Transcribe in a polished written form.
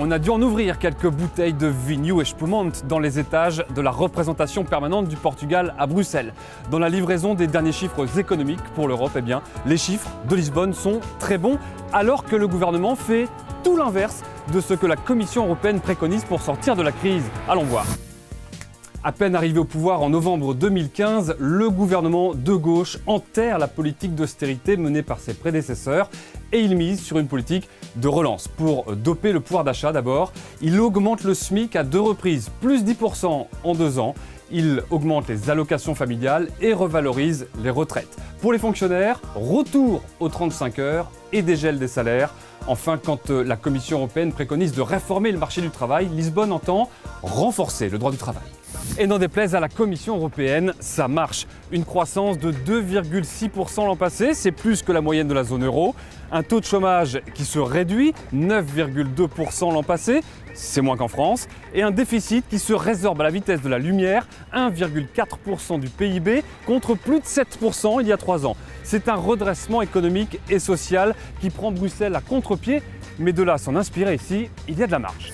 On a dû en ouvrir quelques bouteilles de Vinho et Espumante dans les étages de la représentation permanente du Portugal à Bruxelles. Dans la livraison des derniers chiffres économiques pour l'Europe, eh bien, les chiffres de Lisbonne sont très bons, alors que le gouvernement fait tout l'inverse de ce que la Commission européenne préconise pour sortir de la crise. Allons voir. À peine arrivé au pouvoir en novembre 2015, le gouvernement de gauche enterre la politique d'austérité menée par ses prédécesseurs et il mise sur une politique de relance. Pour doper le pouvoir d'achat d'abord, il augmente le SMIC à 2 reprises, plus 10% en 2 ans. Il augmente les allocations familiales et revalorise les retraites. Pour les fonctionnaires, retour aux 35 heures et dégel des salaires. Enfin, quand la Commission européenne préconise de réformer le marché du travail, Lisbonne entend renforcer le droit du travail. Et n'en déplaise à la Commission européenne, ça marche. Une croissance de 2,6% l'an passé, c'est plus que la moyenne de la zone euro. Un taux de chômage qui se réduit, 9,2% l'an passé, c'est moins qu'en France. Et un déficit qui se résorbe à la vitesse de la lumière, 1,4% du PIB contre plus de 7% il y a 3 ans. C'est un redressement économique et social qui prend Bruxelles à contre-pied, mais de là à s'en inspirer ici, il y a de la marge.